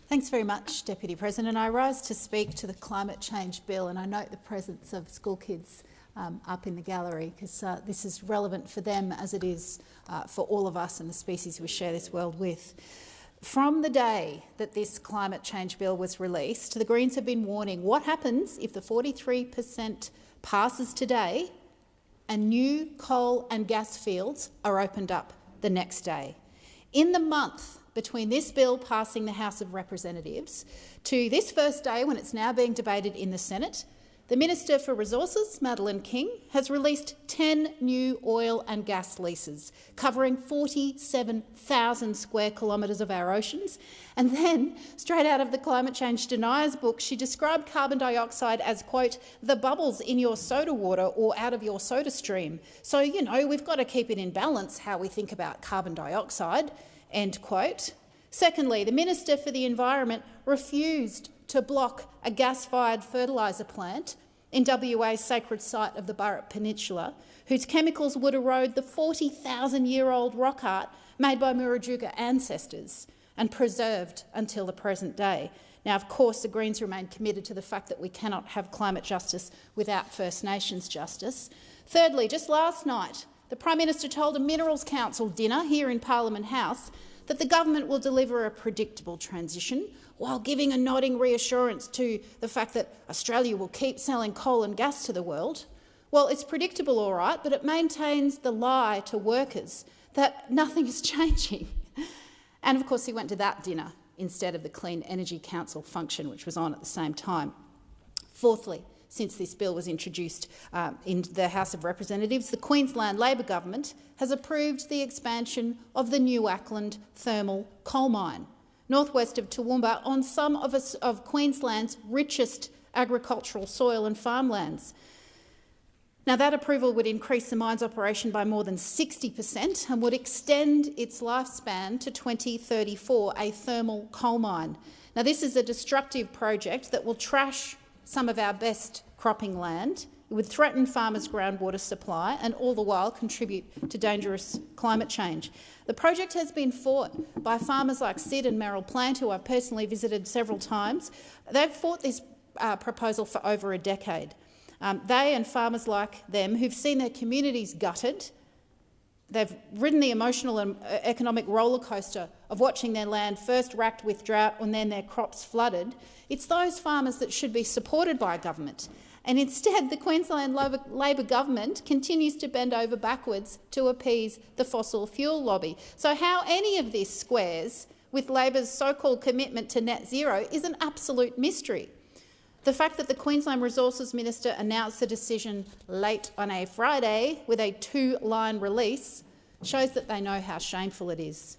Thanks very much, Deputy President. I rise to speak to the climate change bill, and I note the presence of school kids up in the gallery because this is relevant for them as it is for all of us and the species we share this world with. From the day that this climate change bill was released, the Greens have been warning what happens if the 43% passes today and new coal and gas fields are opened up the next day. In the month between this bill passing the House of Representatives to this first day when it's now being debated in the Senate, the Minister for Resources, Madeleine King, has released 10 new oil and gas leases covering 47,000 square kilometres of our oceans. And then, straight out of the Climate Change Deniers book, she described carbon dioxide as, quote, the bubbles in your soda water or out of your soda stream. So, you know, we've got to keep it in balance how we think about carbon dioxide, end quote. Secondly, the Minister for the Environment refused to block a gas-fired fertiliser plant in WA's sacred site of the Burrup Peninsula, whose chemicals would erode the 40,000-year-old rock art made by Murujuga ancestors and preserved until the present day. Now, of course, the Greens remain committed to the fact that we cannot have climate justice without First Nations justice. Thirdly, just last night, the Prime Minister told a Minerals Council dinner here in Parliament House that the government will deliver a predictable transition while giving a nodding reassurance to the fact that Australia will keep selling coal and gas to the world. Well, it's predictable, all right, but it maintains the lie to workers that nothing is changing. And, of course, he went to that dinner instead of the Clean Energy Council function, which was on at the same time. Fourthly, since this bill was introduced in the House of Representatives, the Queensland Labor government has approved the expansion of the New Auckland thermal coal mine, northwest of Toowoomba, on some of Queensland's richest agricultural soil and farmlands. Now, that approval would increase the mine's operation by more than 60% and would extend its lifespan to 2034, a thermal coal mine. Now, this is a destructive project that will trash some of our best cropping land. It would threaten farmers' groundwater supply and all the while contribute to dangerous climate change. The project has been fought by farmers like Sid and Merrill Plant, who I've personally visited several times. They've fought this proposal for over a decade. They and farmers like them who've seen their communities gutted, they've ridden the emotional and economic rollercoaster of watching their land first racked with drought and then their crops flooded. It's those farmers that should be supported by government. And instead, the Queensland Labor government continues to bend over backwards to appease the fossil fuel lobby. So how any of this squares with Labor's so-called commitment to net zero is an absolute mystery. The fact that the Queensland Resources Minister announced the decision late on a Friday with a 2-line release shows that they know how shameful it is.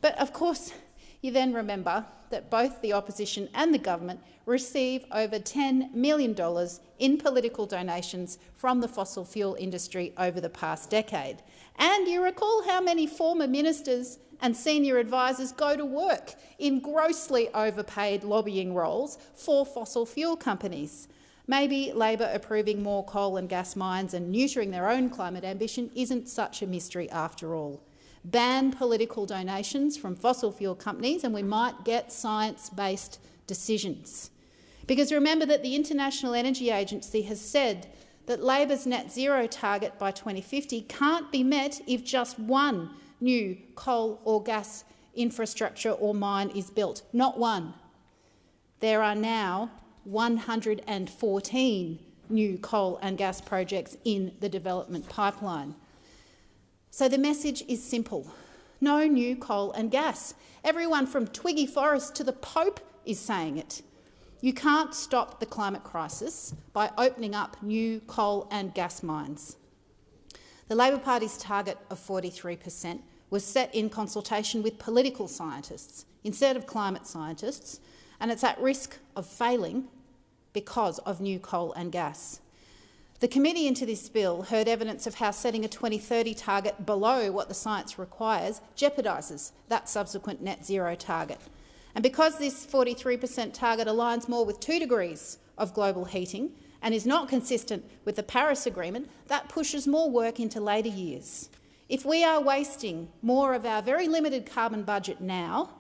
But of course, you then remember that both the opposition and the government receive over $10 million in political donations from the fossil fuel industry over the past decade. And you recall how many former ministers and senior advisors go to work in grossly overpaid lobbying roles for fossil fuel companies. Maybe Labor approving more coal and gas mines and neutering their own climate ambition isn't such a mystery after all. Ban political donations from fossil fuel companies and we might get science-based decisions. Because remember that the International Energy Agency has said that Labor's net zero target by 2050 can't be met if just one new coal or gas infrastructure or mine is built. Not one. There are now 114 new coal and gas projects in the development pipeline. So the message is simple. No new coal and gas. Everyone from Twiggy Forrest to the Pope is saying it. You can't stop the climate crisis by opening up new coal and gas mines. The Labor Party's target of 43% was set in consultation with political scientists instead of climate scientists, and it's at risk of failing because of new coal and gas. The committee into this bill heard evidence of how setting a 2030 target below what the science requires jeopardises that subsequent net zero target. And because this 43% target aligns more with 2 degrees of global heating and is not consistent with the Paris Agreement, that pushes more work into later years. If we are wasting more of our very limited carbon budget now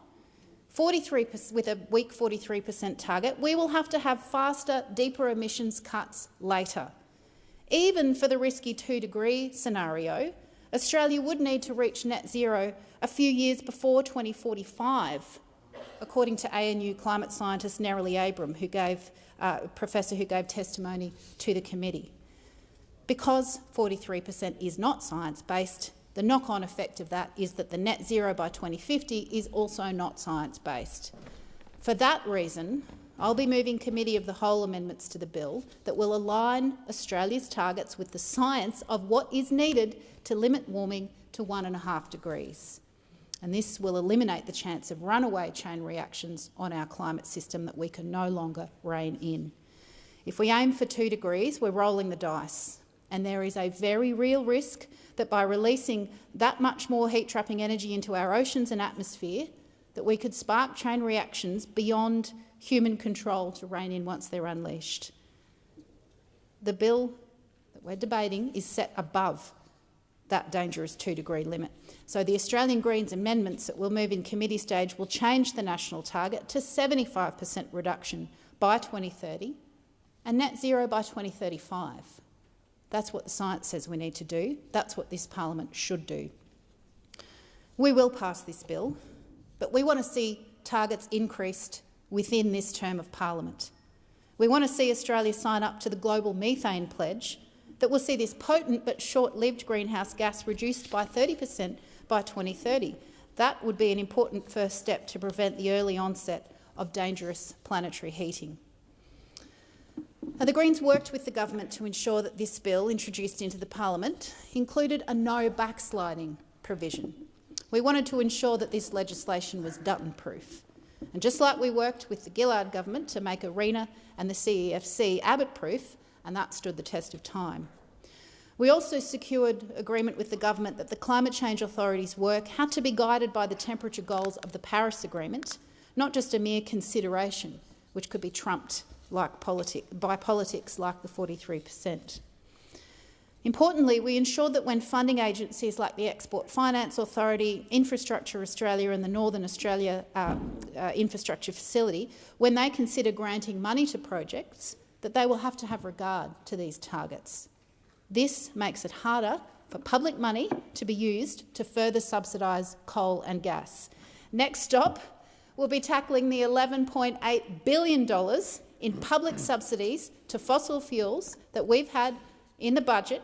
with a weak 43% target, we will have to have faster, deeper emissions cuts later. Even for the risky 2-degree scenario, Australia would need to reach net zero a few years before 2045, according to ANU climate scientist Nerily Abram, professor who gave testimony to the committee. Because 43% is not science-based, the knock-on effect of that is that the net zero by 2050 is also not science-based. For that reason, I'll be moving committee of the whole amendments to the bill that will align Australia's targets with the science of what is needed to limit warming to 1.5 degrees. And this will eliminate the chance of runaway chain reactions on our climate system that we can no longer rein in. If we aim for 2 degrees, we're rolling the dice. And there is a very real risk that by releasing that much more heat-trapping energy into our oceans and atmosphere, that we could spark chain reactions beyond human control to rein in once they're unleashed. The bill that we're debating is set above that dangerous 2-degree limit. So the Australian Greens amendments that will move in committee stage will change the national target to 75% reduction by 2030 and net zero by 2035. That's what the science says we need to do. That's what this parliament should do. We will pass this bill, but we want to see targets increased within this term of parliament. We want to see Australia sign up to the global methane pledge that will see this potent but short-lived greenhouse gas reduced by 30% by 2030. That would be an important first step to prevent the early onset of dangerous planetary heating. Now, the Greens worked with the government to ensure that this bill, introduced into the parliament, included a no backsliding provision. We wanted to ensure that this legislation was Dutton-proof. And just like we worked with the Gillard government to make ARENA and the CEFC Abbott-proof, and that stood the test of time. We also secured agreement with the government that the climate change authorities' work had to be guided by the temperature goals of the Paris Agreement, not just a mere consideration which could be trumped by politics like the 43%. Importantly, we ensured that when funding agencies like the Export Finance Authority, Infrastructure Australia and the Northern Australia Infrastructure Facility, when they consider granting money to projects, that they will have to have regard to these targets. This makes it harder for public money to be used to further subsidise coal and gas. Next stop, we'll be tackling the $11.8 billion in public subsidies to fossil fuels that we've had in the budget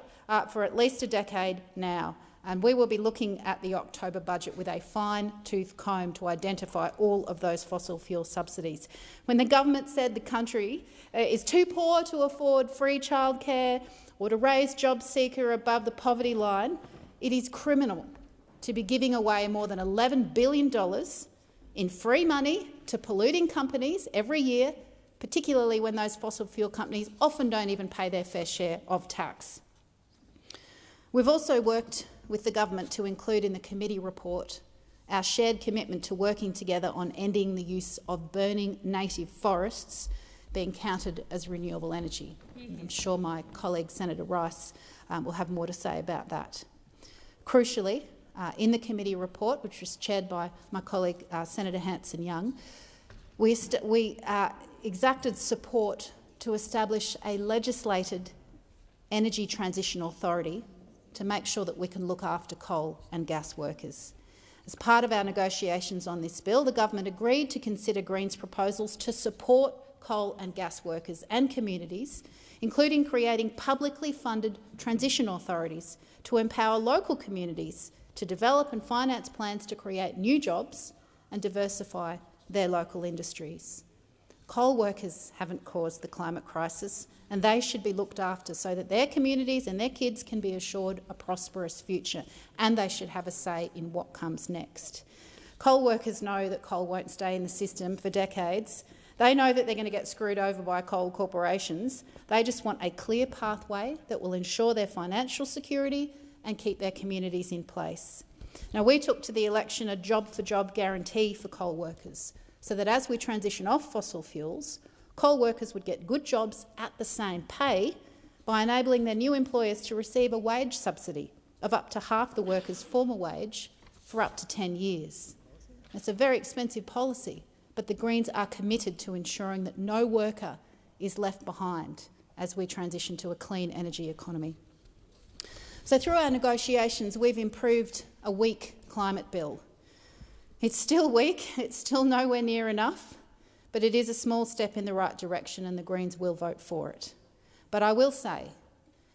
for at least a decade now. And we will be looking at the October budget with a fine-tooth comb to identify all of those fossil fuel subsidies. When the government said the country is too poor to afford free childcare or to raise job seeker above the poverty line, it is criminal to be giving away more than $11 billion in free money to polluting companies every year, particularly when those fossil fuel companies often don't even pay their fair share of tax. We've also worked with the government to include in the committee report our shared commitment to working together on ending the use of burning native forests being counted as renewable energy. I'm sure my colleague Senator Rice will have more to say about that. Crucially, in the committee report, which was chaired by my colleague Senator Hanson-Young, we exacted support to establish a legislated energy transition authority to make sure that we can look after coal and gas workers. As part of our negotiations on this bill, the government agreed to consider Greens' proposals to support coal and gas workers and communities, including creating publicly funded transition authorities to empower local communities to develop and finance plans to create new jobs and diversify their local industries. Coal workers haven't caused the climate crisis, and they should be looked after so that their communities and their kids can be assured a prosperous future, and they should have a say in what comes next. Coal workers know that coal won't stay in the system for decades. They know that they're going to get screwed over by coal corporations. They just want a clear pathway that will ensure their financial security and keep their communities in place. Now, we took to the election a job-for-job guarantee for coal workers, so that as we transition off fossil fuels, coal workers would get good jobs at the same pay by enabling their new employers to receive a wage subsidy of up to half the worker's former wage for up to 10 years. It's a very expensive policy, but the Greens are committed to ensuring that no worker is left behind as we transition to a clean energy economy. So through our negotiations, we've improved a weak climate bill. It's still weak, it's still nowhere near enough, but it is a small step in the right direction and the Greens will vote for it. But I will say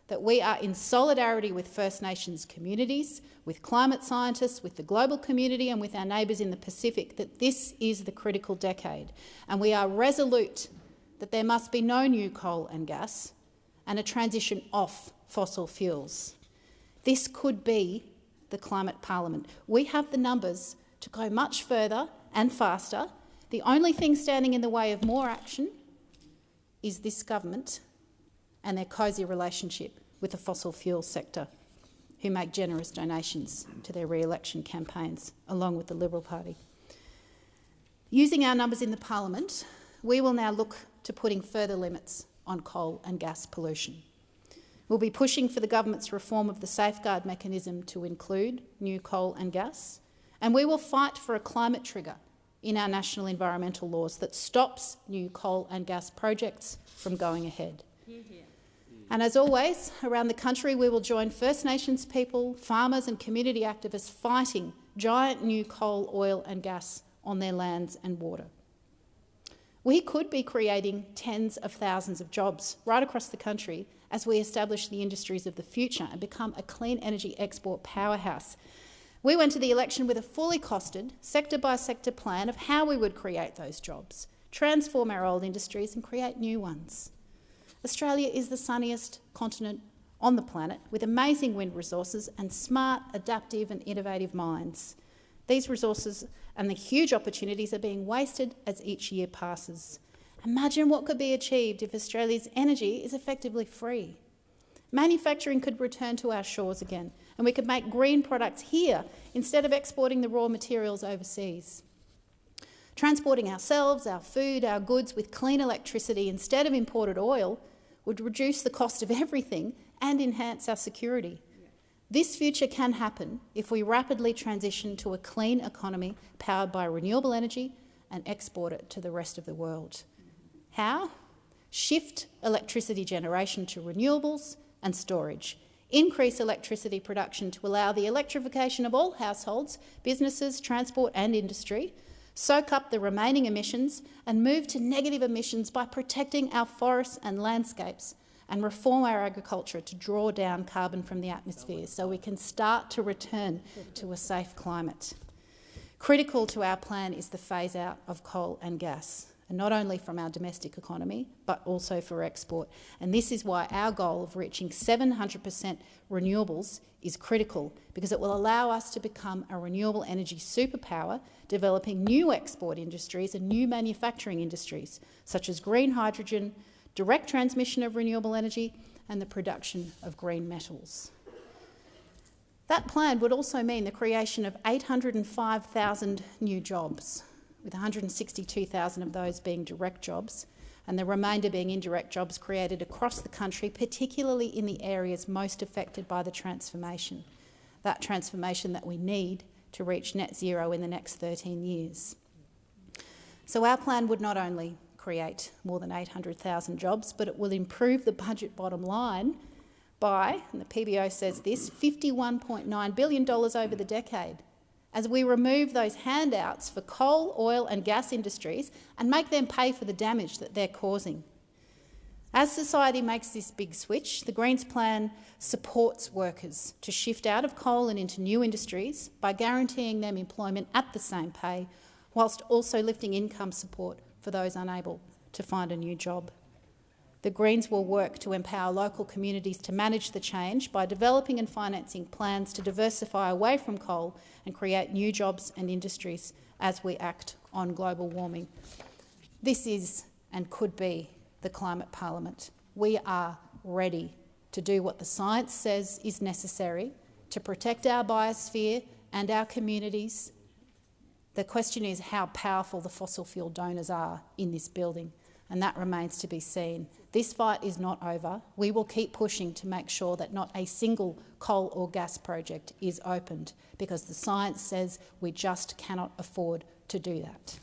that we are in solidarity with First Nations communities, with climate scientists, with the global community and with our neighbours in the Pacific that this is the critical decade, and we are resolute that there must be no new coal and gas and a transition off fossil fuels. This could be the climate parliament. We have the numbers to go much further and faster. The only thing standing in the way of more action is this government and their cosy relationship with the fossil fuel sector, who make generous donations to their re-election campaigns, along with the Liberal Party. Using our numbers in the parliament, we will now look to putting further limits on coal and gas pollution. We'll be pushing for the government's reform of the safeguard mechanism to include new coal and gas, and we will fight for a climate trigger in our national environmental laws that stops new coal and gas projects from going ahead. And as always, around the country we will join First Nations people, farmers and community activists fighting giant new coal, oil and gas on their lands and water. We could be creating tens of thousands of jobs right across the country as we establish the industries of the future and become a clean energy export powerhouse. We went to the election with a fully costed, sector-by-sector plan of how we would create those jobs, transform our old industries and create new ones. Australia is the sunniest continent on the planet with amazing wind resources and smart, adaptive and innovative minds. These resources and the huge opportunities are being wasted as each year passes. Imagine what could be achieved if Australia's energy is effectively free. Manufacturing could return to our shores again, and we could make green products here instead of exporting the raw materials overseas. Transporting ourselves, our food, our goods with clean electricity instead of imported oil would reduce the cost of everything and enhance our security. This future can happen if we rapidly transition to a clean economy powered by renewable energy and export it to the rest of the world. How? Shift electricity generation to renewables and storage. Increase electricity production to allow the electrification of all households, businesses, transport and industry. Soak up the remaining emissions and move to negative emissions by protecting our forests and landscapes and reform our agriculture to draw down carbon from the atmosphere so we can start to return to a safe climate. Critical to our plan is the phase-out of coal and gas, and not only from our domestic economy, but also for export. And this is why our goal of reaching 700% renewables is critical, because it will allow us to become a renewable energy superpower, developing new export industries and new manufacturing industries, such as green hydrogen, direct transmission of renewable energy and the production of green metals. That plan would also mean the creation of 805,000 new jobs, with 162,000 of those being direct jobs and the remainder being indirect jobs created across the country, particularly in the areas most affected by the transformation, that transformation that we need to reach net zero in the next 13 years. So our plan would not only create more than 800,000 jobs, but it will improve the budget bottom line by, and the PBO says this, $51.9 billion over the decade, as we remove those handouts for coal, oil and gas industries and make them pay for the damage that they're causing. As society makes this big switch, the Greens plan supports workers to shift out of coal and into new industries by guaranteeing them employment at the same pay, whilst also lifting income support for those unable to find a new job. The Greens will work to empower local communities to manage the change by developing and financing plans to diversify away from coal and create new jobs and industries as we act on global warming. This is and could be the climate parliament. We are ready to do what the science says is necessary to protect our biosphere and our communities. The question is how powerful the fossil fuel donors are in this building. and that remains to be seen. This fight is not over. We will keep pushing to make sure that not a single coal or gas project is opened, because the science says we just cannot afford to do that.